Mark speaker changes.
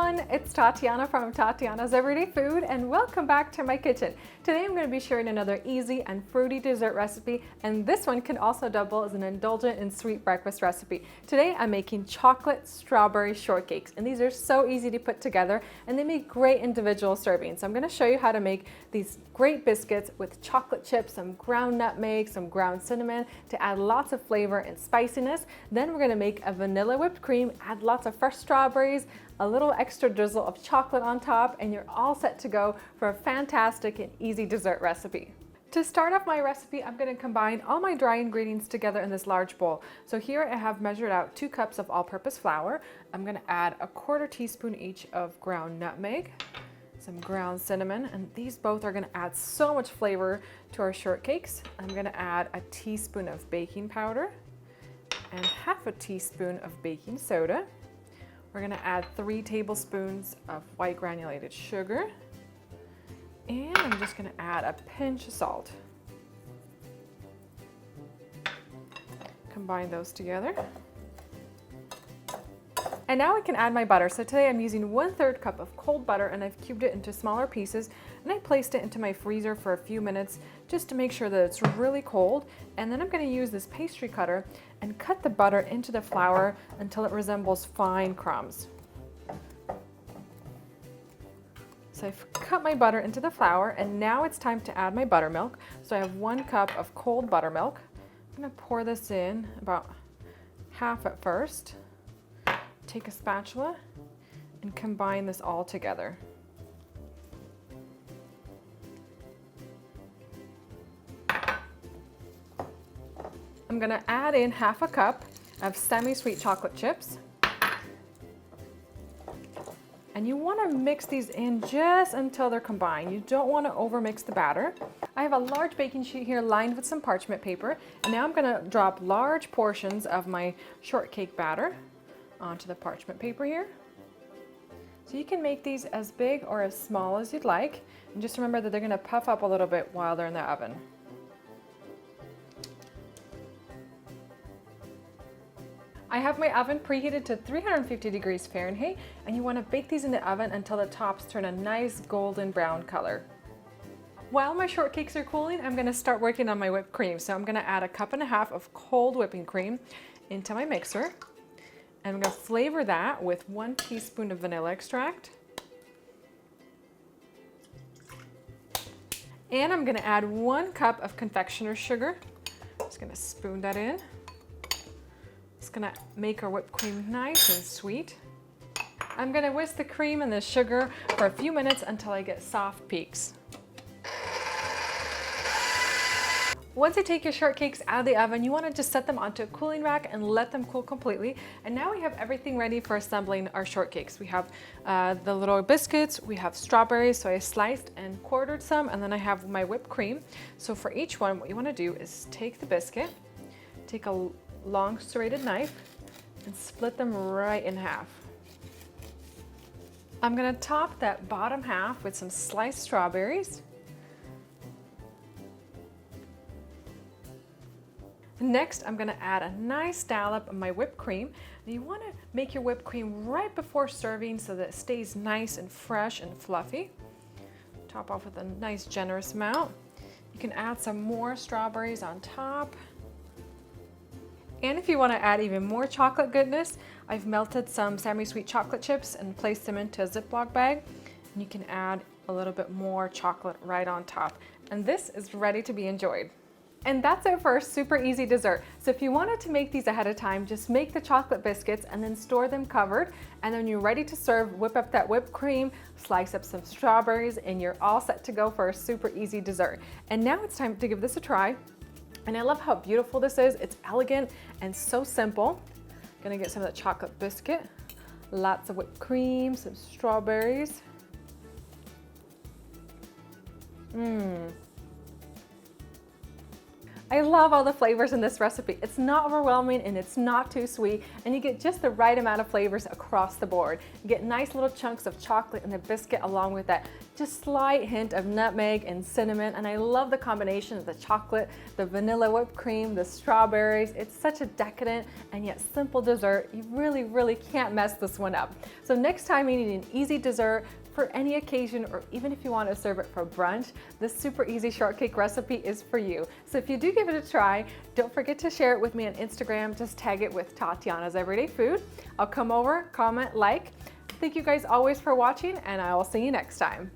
Speaker 1: everyone, it's Tatiana from Tatiana's Everyday Food and welcome back to my kitchen. Today I'm going to be sharing another easy and fruity dessert recipe, and this one can also double as an indulgent and sweet breakfast recipe. Today I'm making chocolate strawberry shortcakes, and these are so easy to put together and they make great individual servings. So I'm going to show you how to make these great biscuits with chocolate chips, some ground nutmeg, some ground cinnamon to add lots of flavor and spiciness. Then we're going to make a vanilla whipped cream, add lots of fresh strawberries, a little extra drizzle of chocolate on top, and you're all set to go for a fantastic and easy dessert recipe. To start off my recipe, I'm going to combine all my dry ingredients together in this large bowl. So here I have measured out 2 cups of all-purpose flour. I'm going to add a 1/4 teaspoon each of ground nutmeg, some ground cinnamon, and these both are going to add so much flavor to our shortcakes. I'm going to add a teaspoon of baking powder and 1/2 teaspoon of baking soda. We're going to add 3 tablespoons of white granulated sugar, and I'm just going to add a pinch of salt. Combine those together. And now I can add my butter. So today I'm using 1/3 cup of cold butter, and I've cubed it into smaller pieces, and I placed it into my freezer for a few minutes just to make sure that it's really cold. And then I'm going to use this pastry cutter and cut the butter into the flour until it resembles fine crumbs. So I've cut my butter into the flour, and now it's time to add my buttermilk. So I have 1 cup of cold buttermilk. I'm going to pour this in about half at first. Take a spatula and combine this all together. I'm going to add in 1/2 cup of semi-sweet chocolate chips. And you want to mix these in just until they're combined. You don't want to overmix the batter. I have a large baking sheet here lined with some parchment paper, and now I'm going to drop large portions of my shortcake batter onto the parchment paper here. So you can make these as big or as small as you'd like, and just remember that they're going to puff up a little bit while they're in the oven. I have my oven preheated to 350 degrees Fahrenheit, and you want to bake these in the oven until the tops turn a nice golden brown color. While my shortcakes are cooling, I'm going to start working on my whipped cream. So I'm going to add 1.5 cups of cold whipping cream into my mixer. And I'm going to flavor that with 1 teaspoon of vanilla extract. And I'm going to add 1 cup of confectioner's sugar. Just going to spoon that in. It's going to make our whipped cream nice and sweet. I'm going to whisk the cream and the sugar for a few minutes until I get soft peaks. Once you take your shortcakes out of the oven, you want to just set them onto a cooling rack and let them cool completely. And now we have everything ready for assembling our shortcakes. We have the little biscuits, we have strawberries, so I sliced and quartered some, and then I have my whipped cream. So for each one, what you want to do is take the biscuit, take a long serrated knife, and split them right in half. I'm going to top that bottom half with some sliced strawberries. Next, I'm going to add a nice dollop of my whipped cream. And you want to make your whipped cream right before serving so that it stays nice and fresh and fluffy. Top off with a nice generous amount. You can add some more strawberries on top. And if you want to add even more chocolate goodness, I've melted some semi-sweet chocolate chips and placed them into a Ziploc bag. And you can add a little bit more chocolate right on top. And this is ready to be enjoyed. And that's it for a super easy dessert. So if you wanted to make these ahead of time, just make the chocolate biscuits and then store them covered. And then you're ready to serve, whip up that whipped cream, slice up some strawberries, and you're all set to go for a super easy dessert. And now it's time to give this a try. And I love how beautiful this is. It's elegant and so simple. Gonna get some of the chocolate biscuit, lots of whipped cream, some strawberries. I love all the flavors in this recipe. It's not overwhelming and it's not too sweet, and you get just the right amount of flavors across the board. You get nice little chunks of chocolate in the biscuit along with that just slight hint of nutmeg and cinnamon, and I love the combination of the chocolate, the vanilla whipped cream, the strawberries. It's such a decadent and yet simple dessert. You really can't mess this one up. So next time you need an easy dessert for any occasion, or even if you want to serve it for brunch, this super easy shortcake recipe is for you. So if you do give it a try, don't forget to share it with me on Instagram. Just tag it with Tatiana's Everyday Food. I'll come over, comment, like. Thank you guys always for watching, and I will see you next time.